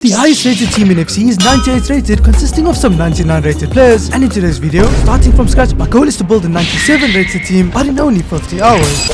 The highest rated team in FC is 98 rated, consisting of some 99 rated players, and in today's video, starting from scratch, my goal is to build a 97 rated team, but in only 50 hours.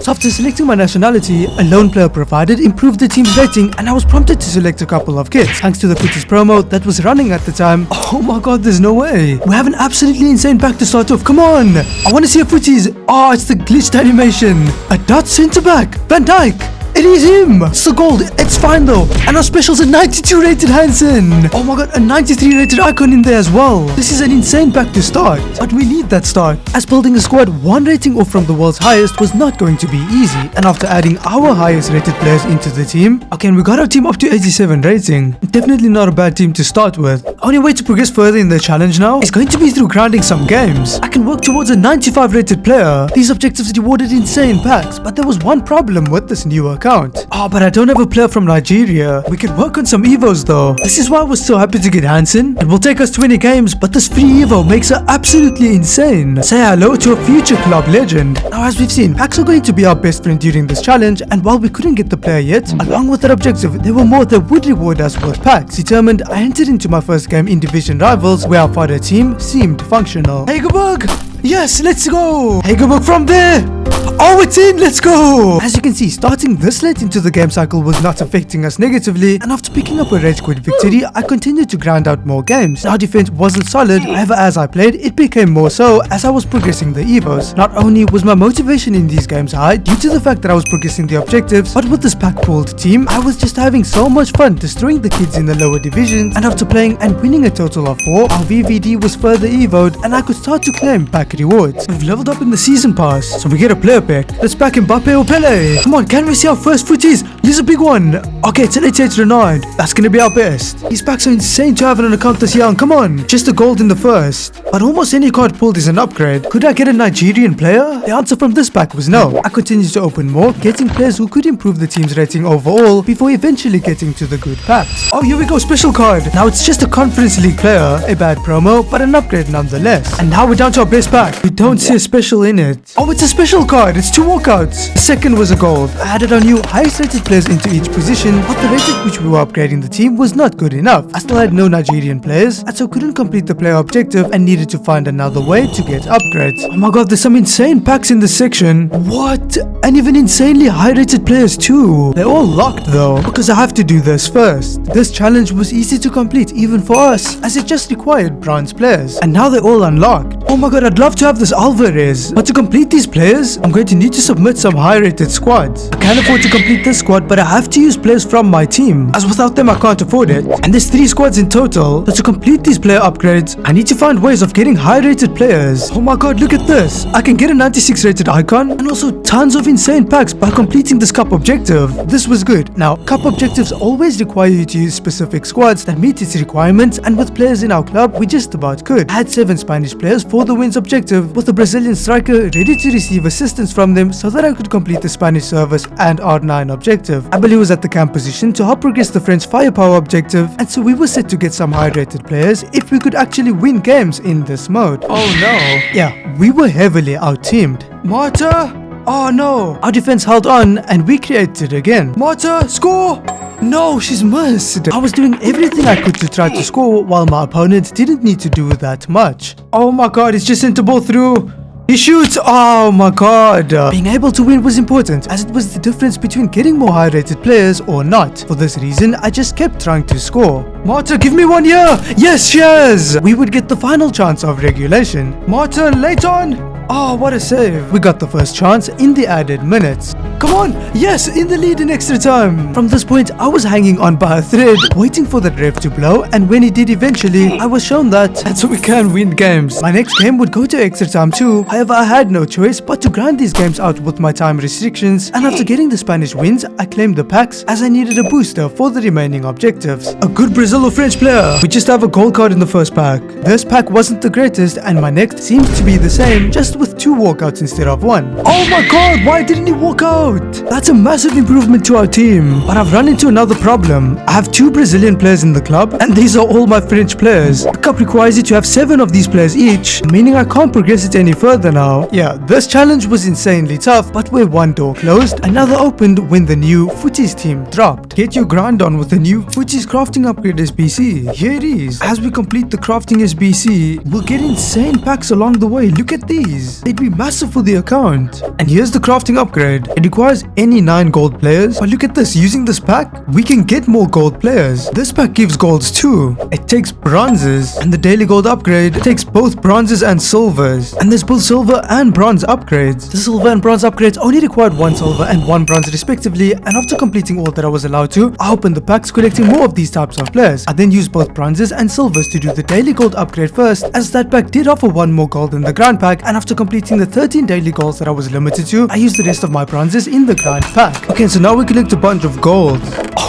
So after selecting my nationality, a lone player provided improved the team's rating, and I was prompted to select a couple of kits, thanks to the footies promo that was running at the time. Oh my god, there's no way. We have an absolutely insane pack to start off, come on! I want to see a footies. Oh, it's the glitched animation. A dot centre back, Van Dijk. It is him! It's the gold, it's fine though. And our special's a 92 rated Hansen. Oh my god, a 93 rated icon in there as well. This is an insane pack to start, but we need that start, as building a squad one rating off from the world's highest was not going to be easy. And after adding our highest rated players into the team, okay, we got our team up to 87 rating. Definitely not a bad team to start with. Only way to progress further in the challenge now is going to be through grinding some games. I can work towards a 95 rated player. These objectives rewarded insane packs, but there was one problem with this new account. Oh, but I don't have a player from Nigeria. We can work on some evos though. This is why I was so happy to get Hansen. It will take us 20 games, but this free evo makes her absolutely insane. Say hello to a future club legend. Now, as we've seen, packs are going to be our best friend during this challenge, and while we couldn't get the player yet, along with that objective, there were more that would reward us with packs. Determined, I entered into my first game in Division Rivals, where our father team seemed functional. Hageberg! Yes, let's go! Hageberg from there! Oh, it's in! Let's go! As you can see, starting this late into the game cycle was not affecting us negatively, and after picking up a rage quit victory, I continued to grind out more games. Our defense wasn't solid, however as I played, it became more so as I was progressing the evos. Not only was my motivation in these games high due to the fact that I was progressing the objectives, but with this pack-pooled team, I was just having so much fun destroying the kids in the lower divisions, and after playing and winning a total of 4, our VVD was further evoed, and I could start to claim pack rewards. We've leveled up in the season pass, so we get a player pack. Let's back Mbappe or Pele. Come on, can we see our first footies? Here's a big one. Okay, it's an 88 Renard. That's gonna be our best. These packs are insane to have on an account this young. Come on, just a gold in the first. But almost any card pulled is an upgrade. Could I get a Nigerian player? The answer from this pack was no. I continued to open more, getting players who could improve the team's rating overall before eventually getting to the good packs. Oh, here we go, special card. Now it's just a Conference League player. A bad promo, but an upgrade nonetheless. And now we're down to our best pack. We don't see a special in it. Oh, it's a special card. It's 2 walkouts. The second was a gold. I added our new highest rated players into each position, but the rate at which we were upgrading the team was not good enough. I still had no Nigerian players, and so couldn't complete the player objective and needed to find another way to get upgrades. Oh my god, there's some insane packs in this section. What? And even insanely high rated players too. They're all locked though, because I have to do this first. This challenge was easy to complete even for us, as it just required bronze players, and now they're all unlocked. Oh my god, I'd love to have this Alvarez, but to complete these players, I'm going to need to submit some high rated squads. I can't afford to complete this squad, but I have to use players from my team, as without them I can't afford it. And there's 3 squads in total, so to complete these player upgrades, I need to find ways of getting high rated players. Oh my god, look at this. I can get a 96 rated icon, and also tons of insane packs by completing this cup objective. This was good. Now, cup objectives always require you to use specific squads that meet its requirements, and with players in our club, we just about could. I had 7 Spanish players for the wins objective, with a Brazilian striker ready to receive assistance from them so that I could complete the Spanish service and R9 objective. Abeli was at the camp position to help progress the French firepower objective, and so we were set to get some high rated players if we could actually win games in this mode. Oh no. Yeah, we were heavily out-teamed. Marta? Oh no. Our defense held on and we created again. Marta, score! No, she's missed. I was doing everything I could to try to score while my opponent didn't need to do that much. Oh my god, it's just sent the ball through. He shoots! Oh my god! Being able to win was important, as it was the difference between getting more high rated players or not. For this reason, I just kept trying to score. Marta, give me 1 year! Yes, she has! We would get the final chance of regulation. Marta, late on! Oh, what a save. We got the first chance in the added minutes. Come on! Yes, in the lead in extra time! From this point, I was hanging on by a thread, waiting for the ref to blow, and when he did eventually, I was shown that, and so we can win games. My next game would go to extra time too, however I had no choice but to grind these games out with my time restrictions, and after getting the Spanish wins, I claimed the packs as I needed a booster for the remaining objectives. A good Brazil or French player. We just have a gold card in the first pack. This pack wasn't the greatest, and my next seems to be the same, just with 2 walkouts instead of 1. Oh my god, why didn't he walk out? out. That's a massive improvement to our team. But I've run into another problem. I have 2 Brazilian players in the club, and these are all my French players. The cup requires you to have 7 of these players each, meaning I can't progress it any further now. Yeah, this challenge was insanely tough, but where one door closed, another opened when the new Footies team dropped. Get your grind on with the new Footies crafting upgrade SBC. Here it is. As we complete the crafting SBC, we'll get insane packs along the way. Look at these. They'd be massive for the account. And here's the crafting upgrade. It requires any 9 gold players, but look at this. Using this pack, we can get more gold players. This pack gives golds too. It takes bronzes, and the daily gold upgrade takes both bronzes and silvers. And there's both silver and bronze upgrades. The silver and bronze upgrades only required 1 silver and 1 bronze respectively, and after completing all that I was allowed to, I opened the packs collecting more of these types of players. I then used both bronzes and silvers to do the daily gold upgrade first, as that pack did offer 1 more gold in the grand pack, and after completing the 13 daily golds that I was limited to, I used the rest of my bronzes in the grand pack. Okay, so now we collect a bunch of gold.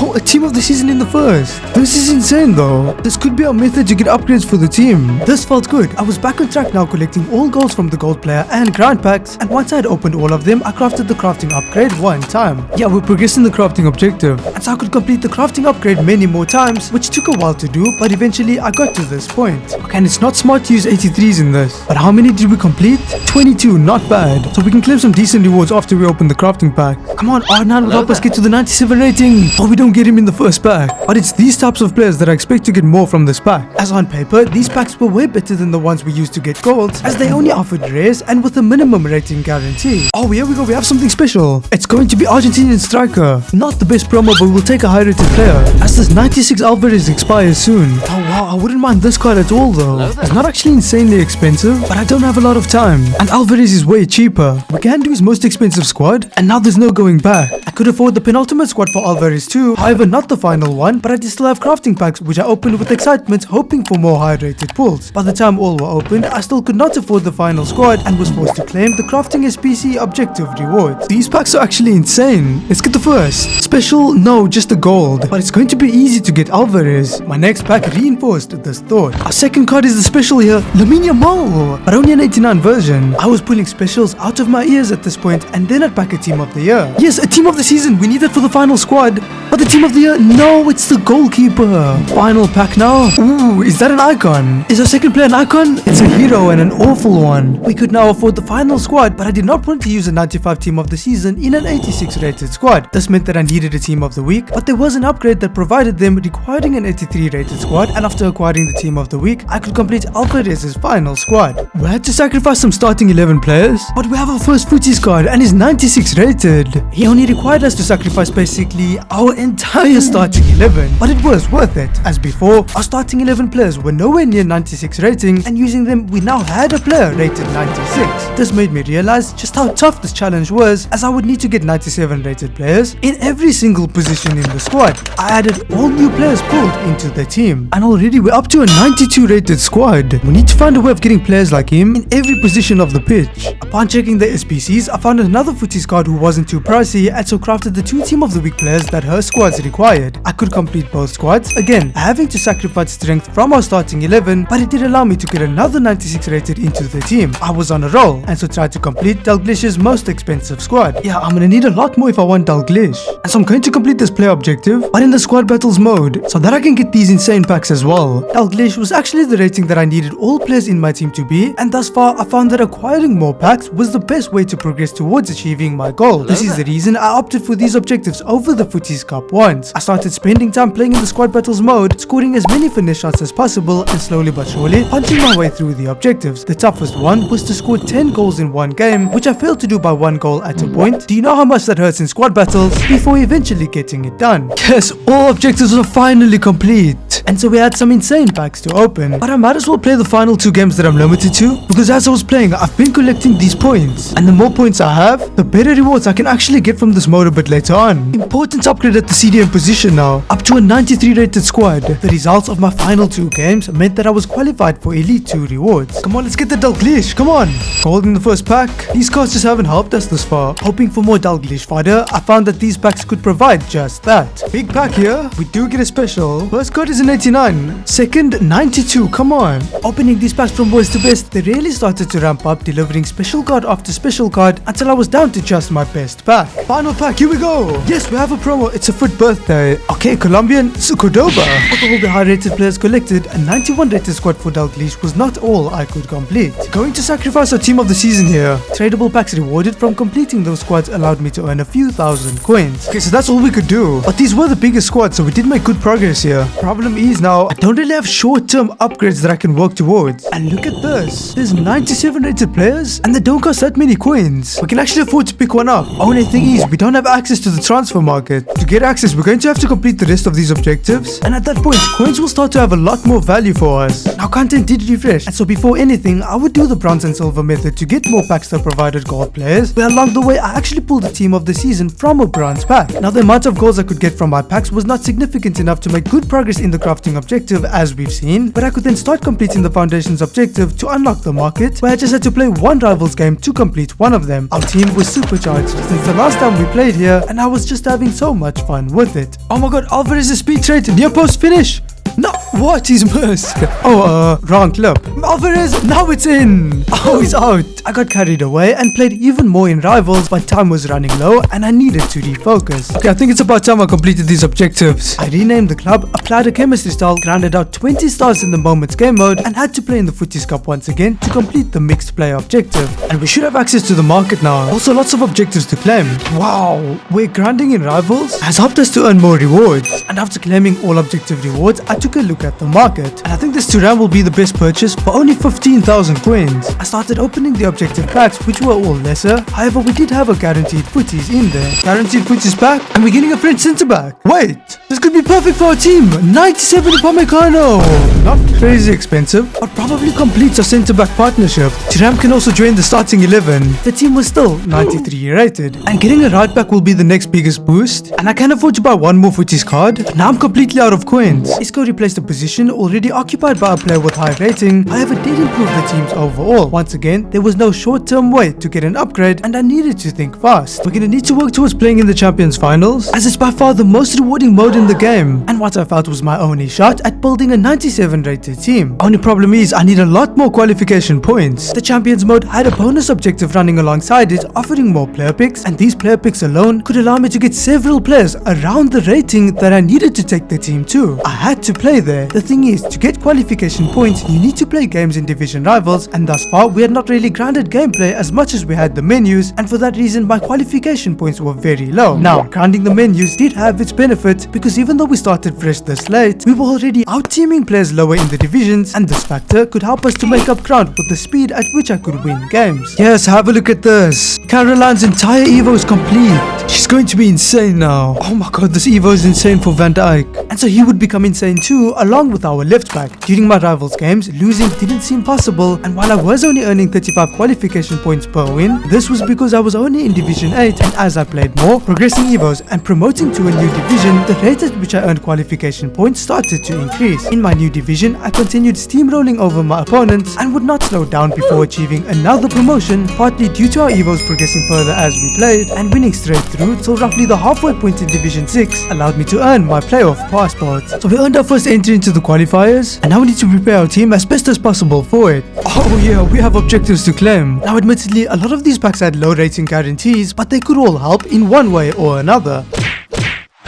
Oh, a team of the season in the first. This is insane though. This could be our method to get upgrades for the team. This felt good. I was back on track now, collecting all golds from the gold player and grand packs, and once I had opened all of them, I crafted the crafting upgrade 1 time. Yeah, we're progressing the crafting objective, and so I could complete the crafting upgrade many more times, which took a while to do, but eventually I got to this point. Okay, and it's not smart to use 83s in this, but how many did we complete? 22, not bad. So we can claim some decent rewards after we open the crafting pack. Come on, R9 will help us get to the 97 rating. But we don't get him in the first pack. But it's these types of players that I expect to get more from this pack. As on paper, these packs were way better than the ones we used to get golds, as they only offered rares and with a minimum rating guarantee. Oh, here we go, we have something special. It's going to be Argentinian striker. Not the best promo, but we'll take a high rated player, as this 96 Alvarez expires soon. Oh wow, I wouldn't mind this card at all though. It's not actually insanely expensive, but I don't have a lot of time, and Alvarez is way cheaper. We can do his most expensive squad, and now there's no going back. I could afford the penultimate squad for Alvarez too, however not the final one, but I did still have crafting packs which I opened with excitement, hoping for more high rated pulls. By the time all were opened, I still could not afford the final squad and was forced to claim the crafting SPC objective rewards. These packs are actually insane. Let's get the first. Special? No, just a gold, but it's going to be easy to get Alvarez. My next pack reinforced this thought. Our second card is the special here, Lamine Yamal, but only an 89 version. I was pulling specials out of my ears at this point, and then I'd pack a team of the year. Yes, a team of the season. We need it for the final squad. But the team of the year, no, it's the goalkeeper. Final pack now. Ooh, is that an icon? Is our second player an icon? It's a hero and an awful one. We could now afford the final squad, but I did not want to use a 95 team of the season in an 86 rated squad. This meant that I needed a team of the week, but there was an upgrade that provided them, requiring an 83 rated squad, and after acquiring the team of the week, I could complete Alvarez's final squad. We had to sacrifice some starting 11 players, but we have our first Footies card and is 96 rated. He only required us to sacrifice basically our entire starting 11, but it was worth it. As before, our starting 11 players were nowhere near 96 rating, and using them we now had a player rated 96. This made me realize just how tough this challenge was, as I would need to get 97 rated players in every single position in the squad. I added all new players pulled into the team, and already we're up to a 92 rated squad. We need to find a way of getting players like him in every position of the pitch. Upon checking the SPCs, I found another Footies card who wasn't too pricey, and so crafted the 2 team of the week players that her squads required. I could complete both squads, again having to sacrifice strength from our starting 11, but it did allow me to get another 96 rated into the team. I was on a roll, and so tried to complete Dalglish's most expensive squad. Yeah, I'm gonna need a lot more if I want Dalglish, and so I'm going to complete this player objective, but in the squad battles mode, so that I can get these insane packs as well. Dalglish was actually the rating that I needed all players in my team to be, and thus far I found that acquiring more packs was the best way to progress towards achieving my goal. This is the reason I opted for these objectives over the Footies Cup ones. I started spending time playing in the squad battles mode, scoring as many finish shots as possible, and slowly but surely punching my way through the objectives. The toughest one was to score 10 goals in one game, which I failed to do by 1 goal at a point. Do you know how much that hurts in squad battles? Before eventually getting it done. Yes, all objectives were finally complete, and so we had some insane packs to open, but I might as well play the final 2 games that I'm limited to, because as I was playing, I've been collecting these points, and the more points I have, the better rewards I can actually get from this mode a bit later on. Important upgrade at the CDM position now, up to a 93 rated squad. The results of my final 2 games meant that I was qualified for Elite 2 rewards. Come on, let's get the Dalglish, come on! Gold in the first pack. These cards just haven't helped us this far. Hoping for more Dalglish fodder, I found that these packs could provide just that. Big pack here, we do get a special. First card is an 89, second 92, come on. Opening these packs from worst to best, they really started to ramp up, delivering special card after special card until I was down to just my best pack. Final pack, here we go. Yes, we have a promo. It's a foot birthday. Okay, Colombian Sucordoba. With all the high rated players collected, a 91 rated squad for Dalglish was not all I could complete. Going to sacrifice our team of the season here. Tradable packs rewarded from completing those squads allowed me to earn a few thousand coins. Okay, so that's all we could do. But these were the biggest squads, so we did make good progress here. Problem is now, I don't really have short-term upgrades that I can work towards. And look at this. There's 97 rated players, and they don't cost that many coins. We can actually afford to pick one up. Only thing is, we don't have access to the transfer market. To get access, we're going to have to complete the rest of these objectives. And at that point, coins will start to have a lot more value for us. Now, content did refresh, and so before anything, I would do the bronze and silver method to get more packs that provided gold players. But along the way, I actually pulled a team of the season from a bronze pack. Now, the amount of goals I could get from my packs was not significant enough to make good progress in the crafting objective, as we've seen, but I could then start completing the foundations objective to unlock the market, where I just had to play one rivals game to complete one of them. Our team was supercharged since the last time we played here, and I was just having so much fun with it. Oh my god, Alvarez's speed trait, near post finish. No, what? He's missed. Oh, wrong club. Alvarez, now it's in. Oh, he's out. I got carried away and played even more in rivals, but time was running low and I needed to refocus. Okay, I think it's about time I completed these objectives. I renamed the club, applied a chemistry style, grounded out 20 stars in the moments game mode, and had to play in the Footies Cup once again to complete the mixed player objective. And we should have access to the market now. Also, lots of objectives to claim. Wow, we're grinding in rivals has helped us to earn more rewards. And after claiming all objective rewards, I took a look at the market, and I think this Turan will be the best purchase for only 15,000 coins. I started opening the objective packs, which were all lesser. However, we did have a guaranteed footies in there. Guaranteed footies pack, and we're getting a French centre back. Wait, this could be perfect for our team. 97 Upamecano. Not crazy expensive, but probably completes our centre back partnership. Turan can also join the starting 11. The team was still 93 rated, and getting a right back will be the next biggest boost. And I can afford to buy one more footies card, but now I'm completely out of coins. Isco replaced a position already occupied by a player with high rating. However, did improve the teams overall. Once again, there was no short-term way to get an upgrade, and I needed to think fast. We're gonna need to work towards playing in the Champions Finals, as it's by far the most rewarding mode in the game, and what I felt was my only shot at building a 97 rated team. Only problem is, I need a lot more qualification points. The Champions mode had a bonus objective running alongside it, offering more player picks, and these player picks alone could allow me to get several players around the rating that I needed to take the team to. I had to play there. The thing is, to get qualification points, you need to play games in division rivals, and thus far we had not really grounded gameplay as much as we had the menus, and for that reason my qualification points were very low. Now, grounding the menus did have its benefit, because even though we started fresh this late, we were already out-teaming players lower in the divisions, and this factor could help us to make up ground with the speed at which I could win games. Yes, have a look at this. Caroline's entire Evo is complete. She's going to be insane now. Oh my god, this Evo is insane for Van Dijk. And so he would become insane too, along with our left back. During my rivals games, losing didn't seem possible, and while I was only earning 35 qualification points per win, this was because I was only in Division 8, and as I played more, progressing Evos and promoting to a new division, the rate at which I earned qualification points started to increase. In my new division, I continued steamrolling over my opponents and would not slow down before achieving another promotion, partly due to our Evos progressing further as we played, and winning straight through till roughly the halfway point in Division 6 allowed me to earn my playoff passport. So we earned our first entry into the qualifiers, and now we need to prepare our team as best as possible for it. Oh yeah, we have objectives to claim. Now admittedly, a lot of these packs had low rating guarantees, but they could all help in one way or another.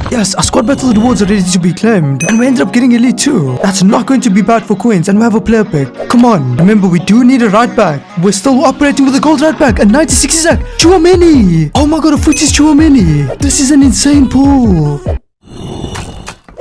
Yes, our squad battle rewards are ready to be claimed, and we ended up getting elite too. That's not going to be bad for coins, and we have a player pick. Come on, remember we do need a right back. We're still operating with a gold right back, a 96 Isaac. Chouameni! Oh my god, a Footies Chouameni! This is an insane pool.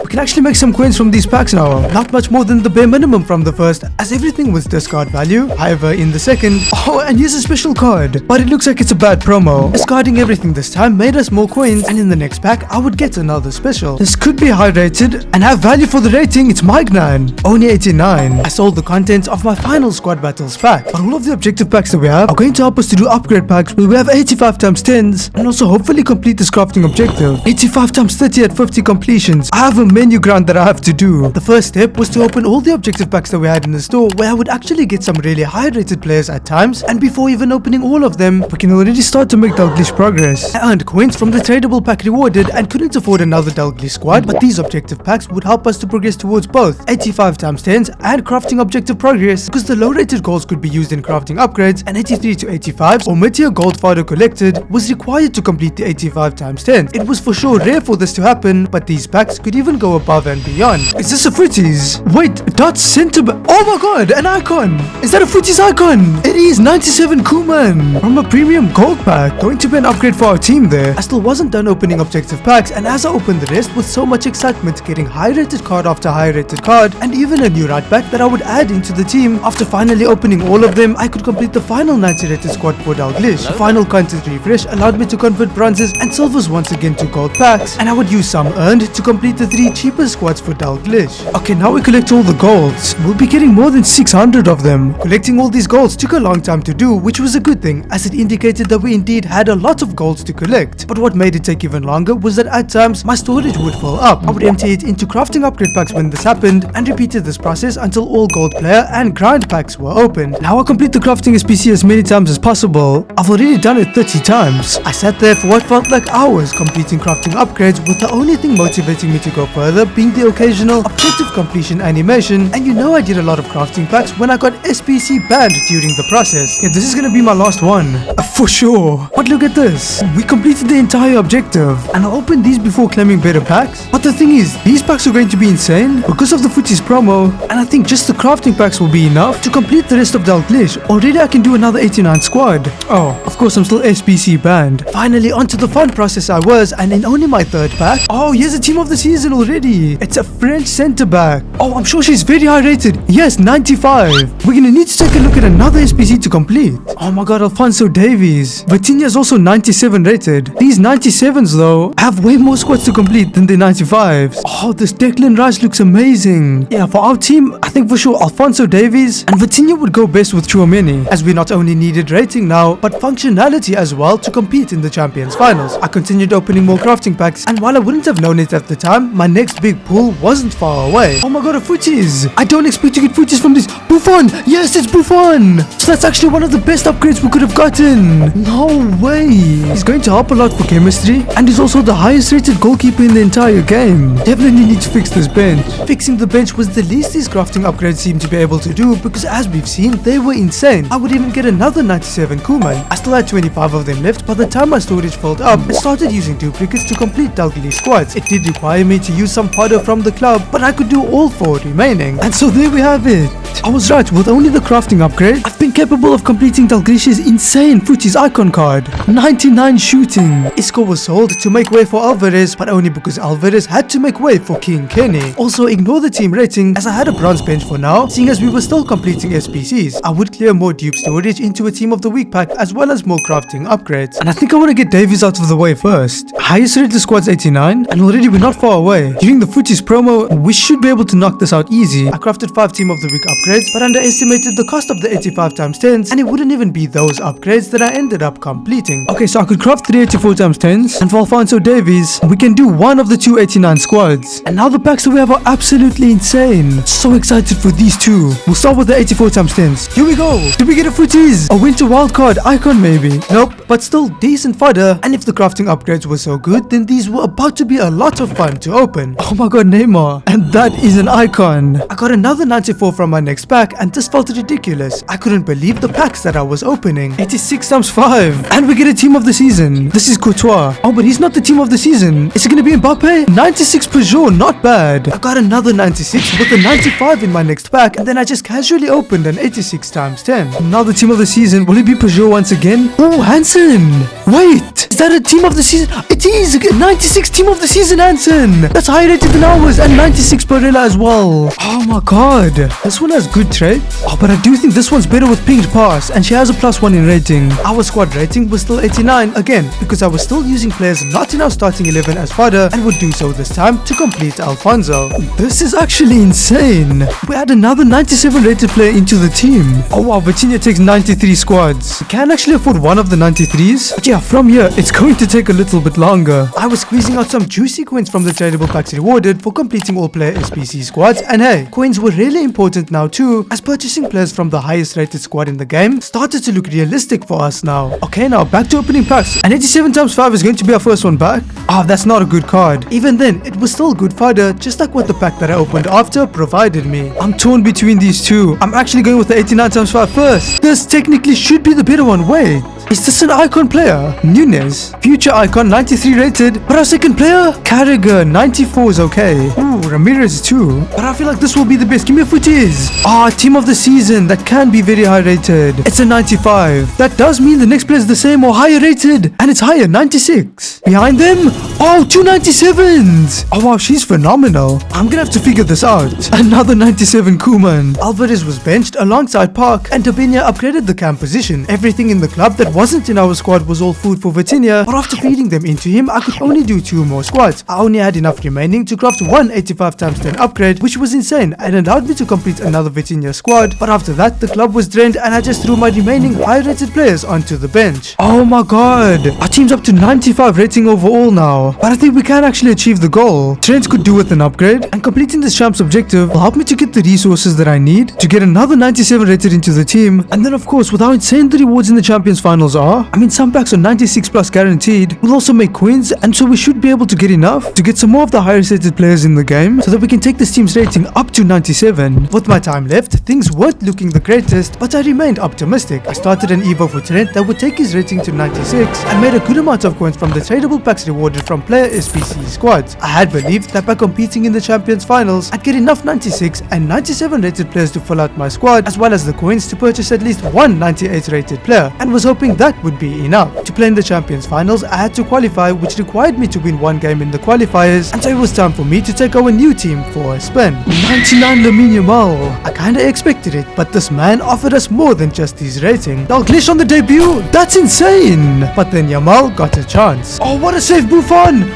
We can actually make some coins from these packs now. Not much more than the bare minimum from the first, as everything was discard value. However, in the second, oh, and here's a special card, but it looks like it's a bad promo. Discarding everything this time made us more coins, and in the next pack, I would get another special. This could be high rated and have value for the rating. It's Magnan, only 89. I sold the contents of my final squad battles pack, but all of the objective packs that we have are going to help us to do upgrade packs where we have 85 times 10s, and also hopefully complete this crafting objective. 85 times 30 at 50 completions. I have a menu grind that I have to do. The first step was to open all the objective packs that we had in the store, where I would actually get some really high rated players at times, and before even opening all of them, we can already start to make Dalglish progress. I earned coins from the tradable pack rewarded and couldn't afford another Dalglish squad, but these objective packs would help us to progress towards both 85 times 10s and crafting objective progress, because the low rated goals could be used in crafting upgrades, and 83 to 85s or mid-tier gold fodder collected was required to complete the 85 times 10. It was for sure rare for this to happen, but these packs could even go above and beyond. Is this a Footies? Wait, that's center back. Oh my god, an icon! Is that a Footies icon? It is 97 Kuman from a premium gold pack. Going to be an upgrade for our team there. I still wasn't done opening objective packs, and as I opened the rest with so much excitement, getting high rated card after high rated card, and even a new right back that I would add into the team. After finally opening all of them, I could complete the final 90 rated squad for Dalglish. The final content refresh allowed me to convert bronzes and silvers once again to gold packs, and I would use some earned to complete the 3 cheaper squads for Dalglish. Okay, now we collect all the golds. We'll be getting more than 600 of them. Collecting all these golds took a long time to do, which was a good thing, as it indicated that we indeed had a lot of golds to collect. But what made it take even longer was that at times my storage would fill up. I would empty it into crafting upgrade packs when this happened, and repeated this process until all gold player and grind packs were opened. Now I complete the crafting SPC as many times as possible. I've already done it 30 times. I sat there for what felt like hours completing crafting upgrades, with the only thing motivating me to go further being the occasional objective completion animation. And you know I did a lot of crafting packs when I got SPC banned during the process. Yeah, this is gonna be my last one. For sure. But look at this. We completed the entire objective, and I opened these before claiming better packs. But the thing is, these packs are going to be insane because of the Footies promo, and I think just the crafting packs will be enough to complete the rest of Dalglish. Already I can do another 89 squad. Oh, of course I'm still SPC banned. Finally onto the fun process I was, and in only my 3rd pack. Oh, here's a team of the season already. It's a French centre back. Oh, I'm sure she's very high rated. Yes, 95. We're gonna need to take a look at another SPC to complete. Oh my god, Alphonso Davies. Vitinha's also 97 rated. These 97s though have way more squads to complete than the 95s. Oh, this Declan Rice looks amazing. Yeah, for our team, I think for sure Alphonso Davies and Vitinha would go best with Chouameni, as we not only needed rating now, but functionality as well to compete in the Champions Finals. I continued opening more crafting packs, and while I wouldn't have known it at the time, my next big pull wasn't far away. Oh my god, a Footies! I don't expect to get Footies from this. Buffon! Yes, it's Buffon! So that's actually one of the best upgrades we could have gotten. No way! He's going to help a lot for chemistry, and he's also the highest rated goalkeeper in the entire game. Definitely need to fix this bench. Fixing the bench was the least these crafting upgrades seemed to be able to do, because as we've seen, they were insane. I would even get another 97 Kuman. I still had 25 of them left by the time my storage filled up. I started using duplicates to complete Dalglish squads. It did require me to use some fodder from the club, but I could do all 4 remaining. And so there we have it. I was right, with only the crafting upgrade, I've been capable of completing Dalglish's insane Footies icon card. 99 shooting. Isco was sold to make way for Alvarez, but only because Alvarez had to make way for King Kenny. Also ignore the team rating, as I had a bronze bench for now, seeing as we were still completing SPCs. I would clear more dupe storage into a team of the week pack, as well as more crafting upgrades. And I think I want to get Davies out of the way first. Highest rated squad's 89, and already we're not far away. During the Footies promo, we should be able to knock this out easy. I crafted 5 team of the week upgrades, but underestimated the cost of the 85 times 10s, and it wouldn't even be those upgrades that I ended up completing. Okay, so I could craft 3 84 times 10s, and for Alphonso Davies, we can do one of the 2 89 squads. And now the packs that we have are absolutely insane. So excited for these 2. We'll start with the 84 times 10s. Here we go. Did we get a Footies? A winter wildcard icon maybe? Nope, but still decent fodder. And if the crafting upgrades were so good, then these were about to be a lot of fun to open. Oh my god, Neymar. And that is an icon. I got another 94 from my next pack, and this felt ridiculous. I couldn't believe the packs that I was opening. 86 times 5. And we get a team of the season. This is Courtois. Oh, but he's not the team of the season. Is it gonna be Mbappe? 96 Peugeot, not bad. I got another 96 with a 95 in my next pack, and then I just casually opened an 86 times 10. Now the team of the season, will it be Peugeot once again? Oh, Hansen. Wait, is that a team of the season? It is 96 team of the season, Hansen. That's higher rated than ours, and 96 Barella as well. Oh my god, this one has good traits. Oh, but I do think this one's better with pinged pass, and she has a +1 in rating. Our squad rating was still 89, again, because I was still using players not in our starting 11 as fodder, and would do so this time to complete Alfonso. This is actually insane. We had another 97 rated player into the team. Oh wow, Virginia takes 93 squads. We can actually afford one of the 93s, but yeah, from here, it's going to take a little bit longer. I was squeezing out some juicy coins from the tradable packs rewarded for completing all player SPC squads, and hey, coins were really important now too, as purchasing players from the highest rated squad in the game started to look realistic for us now. Okay, now back to opening packs. An 87 times 5 is going to be our first one back. Ah, that's not a good card. Even then, it was still good fodder, just like what the pack that I opened after provided me. I'm torn between these two. I'm actually going with the 89 times 5 first. This technically should be the better one. Wait, is this an icon player? Nunes, future icon, 93 rated. But our second player, Carragher, 94 is okay. Ooh, Ramirez too. But I feel like this will be the best. Give me a footies. Ah, team of the season. That can be very high rated. It's a 95. That does mean the next player is the same or higher rated. And it's higher, 96. Behind them, oh, 2 97s. Oh wow, she's phenomenal. I'm gonna have to figure this out. Another 97 Koeman. Alvarez was benched alongside Park, and Tobinha upgraded the cam position. Everything in the club that wasn't in our squad was all food for Vitinha, but after feeding them into him, I could only do 2 more squads. I only had enough remaining to craft one 85 times 10 upgrade, which was insane and allowed me to complete another Vitinha squad. But after that, the club was drained and I just threw my remaining high rated players onto the bench. Oh my god, our team's up to 95 rating overall now, but I think we can actually achieve the goal. Trent could do with an upgrade, and completing this champ's objective will help me to get the resources that I need to get another 97 rated into the team. And then of course, with how insane the rewards in the Champions Finals are, I mean some packs are 96 plus guaranteed, we'll also make coins, and so we should be able to get enough to get some more of the higher rated players in the game so that we can take this team's rating up to 97. With my time left, things weren't looking the greatest, but I remained optimistic. I started an Evo for Trent that would take his rating to 96 and made a good amount of coins from the tradable packs rewarded from player SPC squads. I had believed that by competing in the Champions Finals, I'd get enough 96 and 97 rated players to fill out my squad, as well as the coins to purchase at least one 98 rated player, and was hoping that would be enough. To play in the Champions Finals, I had to qualify, which required me to win one game in the qualifiers, and so it was time for me to take our new team for a spin. 99 Lamine Yamal. I kinda expected it, but this man offered us more than just his rating. Dalglish on the debut, that's insane! But then Yamal got a chance. Oh, what a save, Buffon!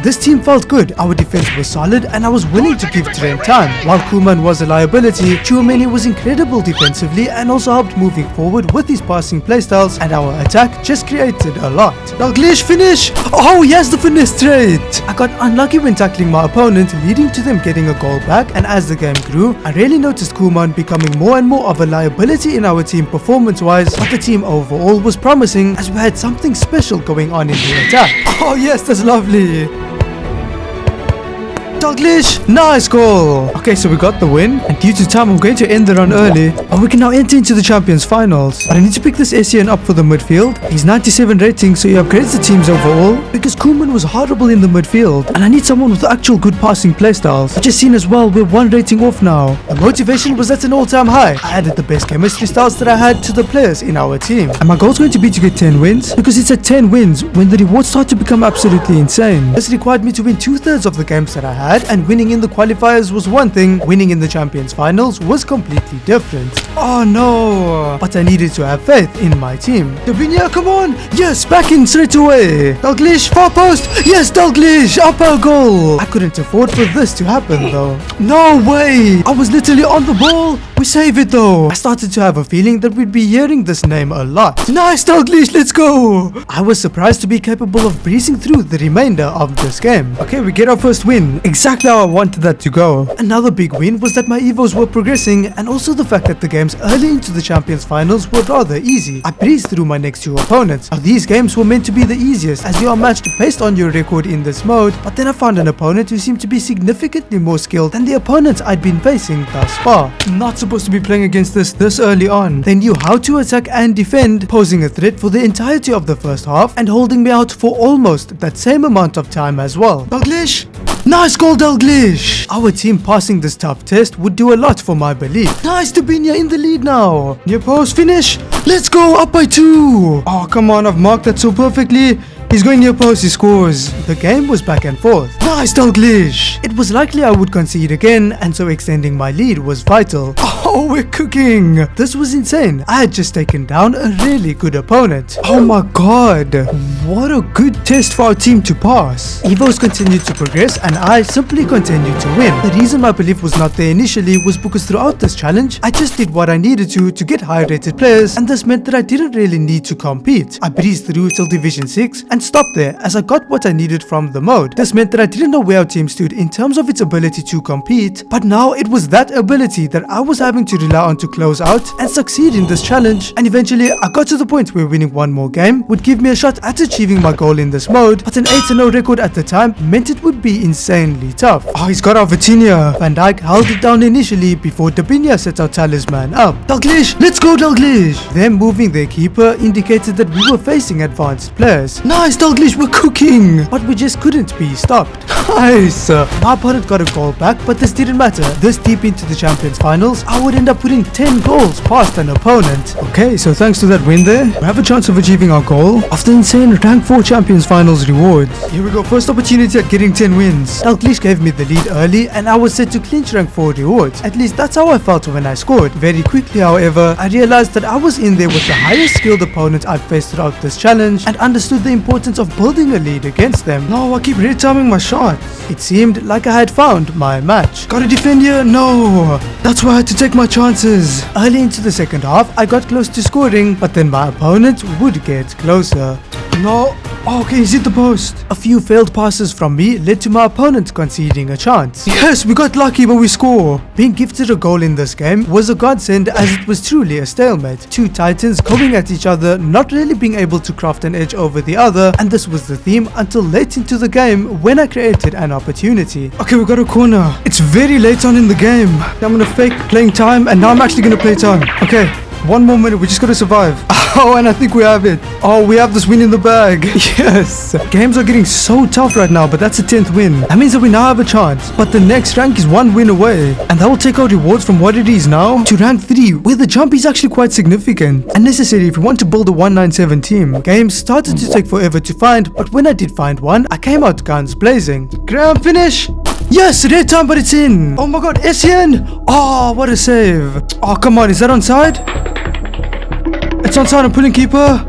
This team felt good, our defense was solid, and I was willing to give Trent time. While Koeman was a liability, Tchouameni was incredible defensively and also helped moving forward with his passing playstyles, and our attack just created a lot. Dalglish finish! Oh, he has the finesse trait! I got unlucky when tackling my opponent, leading to them getting a goal back, and as the game grew, I really noticed Koeman becoming more and more of a liability in our team performance-wise, but the team overall was promising as we had something special going on in the attack. Oh yes, that's lovely! Dalglish, nice goal. Okay, so we got the win, and due to time I'm going to end the run early, but we can now enter into the Champions Finals. But I need to pick this Essien up for the midfield. He's 97 rating, so he upgrades the teams overall, because Koeman was horrible in the midfield, and I need someone with actual good passing playstyles. I just seen as well we're 1 rating off now. The motivation was at an all-time high. I added the best chemistry styles that I had to the players in our team, and my goal is going to be to get 10 wins, because it's at 10 wins when the rewards start to become absolutely insane. This required me to win 2/3 of the games that I had, and winning in the qualifiers was one thing, winning in the Champions Finals was completely different. Oh no, but I needed to have faith in my team. Tobinha, come on, yes, back in straight away. Dalglish, far post, yes, Dalglish, upper goal. I couldn't afford for this to happen though. No way, I was literally on the ball. We save it though. I started to have a feeling that we'd be hearing this name a lot. Nice, Dalglish, let's go. I was surprised to be capable of breezing through the remainder of this game. Okay, we get our first win, exactly how I wanted that to go. Another big win was that my Evos were progressing, and also the fact that the games early into the Champions Finals were rather easy. I breezed through my next 2 opponents. Now these games were meant to be the easiest, as you are matched based on your record in this mode, but then I found an opponent who seemed to be significantly more skilled than the opponents I'd been facing thus far. Not supposed to be playing against this early on. They knew how to attack and defend, posing a threat for the entirety of the first half and holding me out for almost that same amount of time as well. Dalglish! Nice goal, Dalglish! Our team passing this tough test would do a lot for my belief. Nice, Tobinha in the lead now. Near post finish. Let's go, up by 2. Oh, come on, I've marked that so perfectly. He's going near post, he scores. The game was back and forth. Nice Dalglish. It was likely I would concede again, and so extending my lead was vital. Oh, we're cooking. This was insane. I had just taken down a really good opponent. Oh my god. What a good test for our team to pass. Evos continued to progress and I simply continued to win. The reason my belief was not there initially was because throughout this challenge, I just did what I needed to get higher rated players, and this meant that I didn't really need to compete. I breezed through till Division 6 and stopped there as I got what I needed from the mode. This meant that I didn't know where our team stood in terms of its ability to compete, but now it was that ability that I was having to rely on to close out and succeed in this challenge, and eventually I got to the point where winning one more game would give me a shot at achieving my goal in this mode, but an 8-0 record at the time meant it would be insanely tough. Oh, he's got our Vitinha. Van Dijk held it down initially before Dabinia set our talisman up. Dalglish, let's go Dalglish! Them moving their keeper indicated that we were facing advanced players. Nice Dalglish, we're cooking! But we just couldn't be stopped. Nice! My opponent got a goal back, but this didn't matter. This deep into the Champions Finals, I would end up putting 10 goals past an opponent. Okay, so thanks to that win there, we have a chance of achieving our goal of the insane Rank 4 Champions Finals rewards. Here we go, first opportunity at getting 10 wins. Dalglish gave me the lead early and I was set to clinch Rank 4 rewards. At least that's how I felt when I scored. Very quickly, however, I realized that I was in there with the highest skilled opponent I've faced throughout this challenge and understood the importance of building a lead against them. No, I keep retiming my shots. It seemed like I had found my match. Gotta defend here? No. That's why I had to take my chances. Early into the second half, I got close to scoring, but then my opponent would get closer. No. Okay, he's hit the post. A few failed passes from me led to my opponent conceding a chance. Yes, we got lucky, but we score. Being gifted a goal in this game was a godsend as it was truly a stalemate. Two titans going at each other, not really being able to craft an edge over the other, and this was the theme until late into the game when I created an opportunity. Okay, we got a corner. It's very late on in the game. I'm gonna fake playing time, and now I'm actually gonna play time. Okay, 1 more minute, we just gotta survive. Oh, and I think we have it. Oh, we have this win in the bag. Yes. Games are getting so tough right now, but that's a 10th win. That means that we now have a chance. But the next rank is 1 win away. And that will take our rewards from what it is now to rank 3, where the jump is actually quite significant and necessary if you want to build a 197 team. Games started to take forever to find, but when I did find one, I came out guns blazing. Grand finish. Yes, red time, but it's in. Oh my god, Essien. Oh, what a save. Oh, come on, is that onside? It's onside, I'm pulling keeper.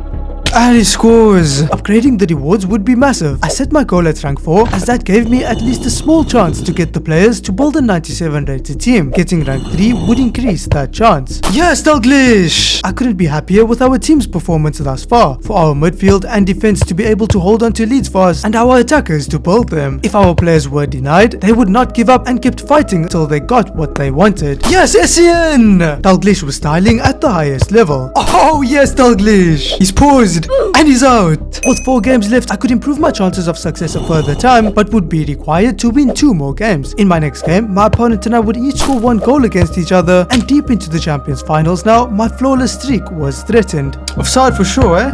And he scores. Upgrading the rewards would be massive. I set my goal at rank 4 as that gave me at least a small chance to get the players to build a 97 rated team. Getting rank 3 would increase that chance. Yes, Dalglish! I couldn't be happier with our team's performance thus far. For our midfield and defense to be able to hold on to leads for us and our attackers to build them. If our players were denied, they would not give up and kept fighting until they got what they wanted. Yes, Essien! Dalglish was styling at the highest level. Oh yes, Dalglish! He's paused. And he's out. With 4 games left, I could improve my chances of success a further time, but would be required to win 2 more games. In my next game, my opponent and I would each score 1 goal against each other, and deep into the Champions Finals now, my flawless streak was threatened. Offside for sure, eh?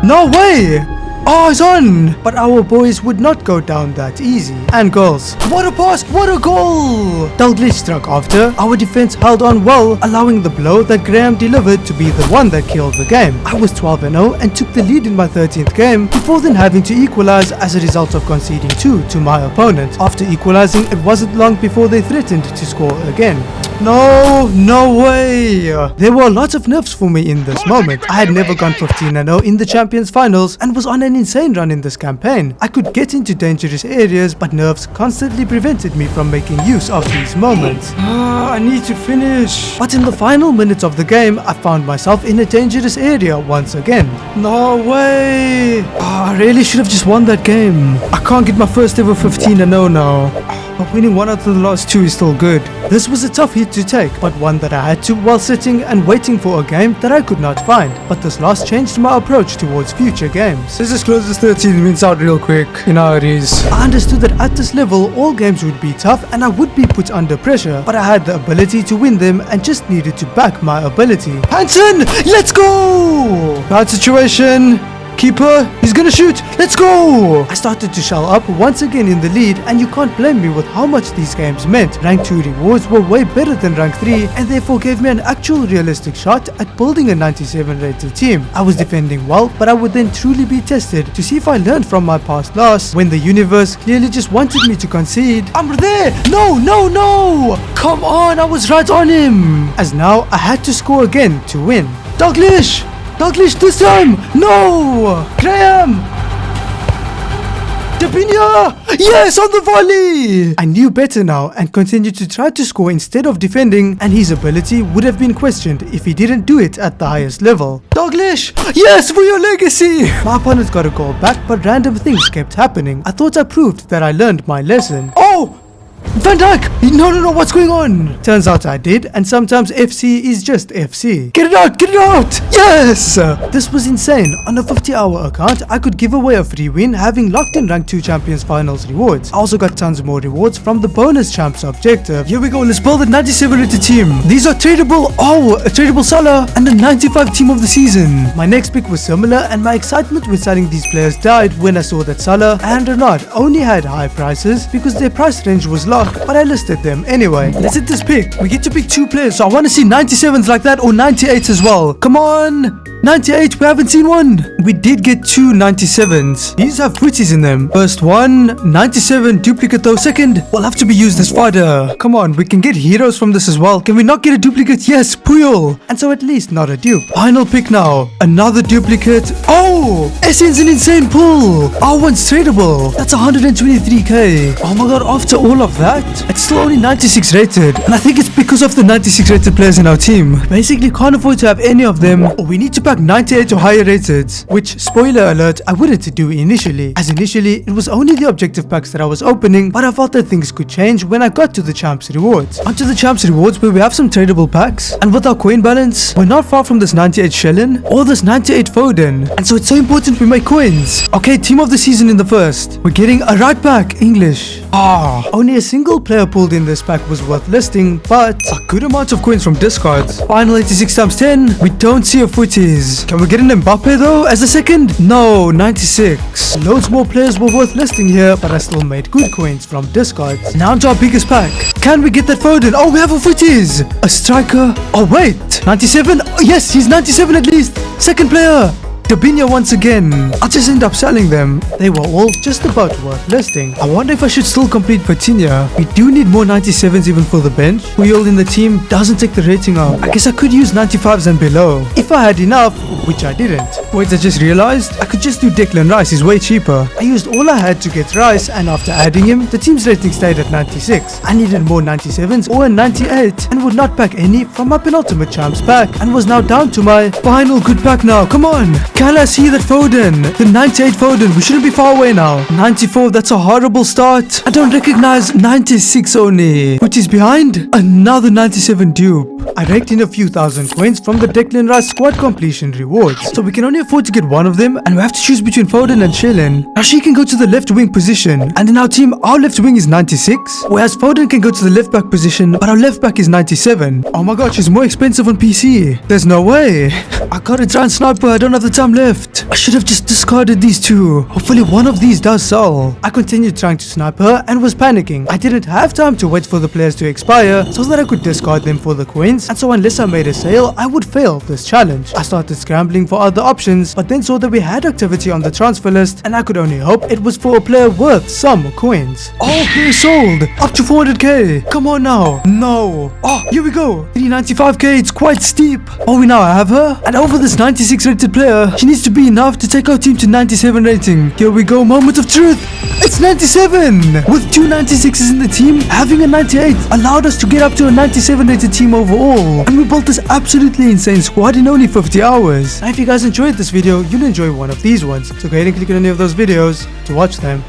No way! Oh, it's on! But our boys would not go down that easy. And goals. What a pass! What a goal! Dalglish struck after. Our defense held on well, allowing the blow that Graham delivered to be the one that killed the game. I was 12-0 and took the lead in my 13th game, before then having to equalize as a result of conceding 2 to my opponent. After equalizing, it wasn't long before they threatened to score again. No way! There were lots of nerves for me in this moment. I had never gone 15-0 in the Champions Finals and was on an insane run in this campaign. I could get into dangerous areas, but nerves constantly prevented me from making use of these moments. I need to finish. But in the final minutes of the game, I found myself in a dangerous area once again. No way! I really should have just won that game. I can't get my first ever 15-0 now. But winning 1 out of the last 2 is still good. This was a tough hit to take, but one that I had to while sitting and waiting for a game that I could not find. But this loss changed my approach towards future games. Let's just close this 13 minutes out real quick. You know how it is. I understood that at this level, all games would be tough and I would be put under pressure. But I had the ability to win them and just needed to back my ability. Hansen, let's go! Bad situation. Keeper, he's gonna shoot. Let's go. I started to shell up once again in the lead, and you can't blame me with how much these games meant. Rank 2 rewards were way better than rank 3, and therefore gave me an actual realistic shot at building a 97 rated team. I was defending well, but I would then truly be tested to see if I learned from my past loss when the universe clearly just wanted me to concede. I'm there. No, no, no. Come on, I was right on him. As now I had to score again to win. Blushh this time. No. Graham. Yes, on the volley! I knew better now and continued to try to score instead of defending, and his ability would have been questioned if he didn't do it at the highest level. Blushh! Yes, for your legacy! My opponent got a goal back, but random things kept happening. I thought I proved that I learned my lesson. Oh! Van Dijk! No, what's going on? Turns out I did, and sometimes FC is just FC. Get it out! Yes! This was insane. On a 50-hour account, I could give away a free win having locked in rank 2 champions finals rewards. I also got tons more rewards from the bonus champs objective. Here we go, let's build a 97 rated team. These are tradable. Oh, a tradable Salah and a 95 team of the season. My next pick was similar, and my excitement with selling these players died when I saw that Salah and Renard only had high prices because their price range was locked, but I listed them anyway. Let's hit this pick. We get to pick 2 players, so I want to see 97s like that or 98s as well. Come on. 98, we haven't seen one. We did get 2 97s. These have footies in them. First one, 97, duplicate though. Second, will have to be used as fodder. Come on, we can get heroes from this as well. Can we not get a duplicate? Yes, Puyol. And so at least not a dupe. Final pick now. Another duplicate. Oh, Essen's an insane pull. R1's tradable. That's 123k. Oh my god, after all of that, it's still only 96 rated. And I think it's because of the 96 rated players in our team. Basically can't afford to have any of them, or we need to pack 98 or higher rated, which, spoiler alert, I wouldn't do initially, as initially it was only the objective packs that I was opening, but I felt that things could change when I got to the champs rewards. Onto the champs rewards, where we have some tradable packs, and with our coin balance, we're not far from this 98 Shellin or this 98 Foden, and so it's so important we make coins. Okay, team of the season in the first, we're getting a right back, English. Only a single player pulled in this pack was worth listing, but a good amount of coins from discards. Final 86 times 10, we don't see a footies. Can we get an Mbappe though as a second? No, 96. Loads more players were worth listing here, but I still made good coins from discards. Now to our biggest pack. Can we get that Foden? Oh, we have a footies. A striker. Oh wait, 97. Oh, yes, he's 97 at least. Second player. Dabinia once again. I'll just end up selling them. They were all just about worth listing. I wonder if I should still complete Patinia. We do need more 97s even for the bench. Puyol in the team doesn't take the rating up. I guess I could use 95s and below if I had enough, which I didn't. Wait, I just realized I could just do Declan Rice. He's way cheaper. I used all I had to get Rice, and after adding him, the team's rating stayed at 96. I needed more 97s or a 98 and would not pack any from my penultimate champs pack, and was now down to my final good pack now. Come on. Can I see that Foden? The 98 Foden. We shouldn't be far away now. 94, that's a horrible start. I don't recognize 96 only. Which is behind? Another 97 dupe. I raked in a few thousand coins from the Declan Rice squad completion rewards. So we can only afford to get one of them, and we have to choose between Foden and Shellin. Now she can go to the left wing position, and in our team, our left wing is 96, whereas Foden can go to the left back position, but our left back is 97. Oh my god, she's more expensive on PC. There's no way. I gotta try and snipe her. I don't have the time left. I should have just discarded these two. Hopefully one of these does sell. I continued trying to snipe her and was panicking. I didn't have time to wait for the players to expire so that I could discard them for the coins, and so unless I made a sale, I would fail this challenge. I started scrambling for other options, but then saw that we had activity on the transfer list, and I could only hope it was for a player worth some coins. Oh, player sold! Up to 400k! Come on now! No! Oh, here we go! 395k, it's quite steep! Oh, we now have her, and over this 96 rated player, she needs to be enough to take our team to 97 rating. Here we go, moment of truth! It's 97! With two 96s in the team, having a 98 allowed us to get up to a 97 rated team overall. And we built this absolutely insane squad in only 50 hours. Now if you guys enjoyed this video, you'll enjoy one of these ones. So go ahead and click on any of those videos to watch them.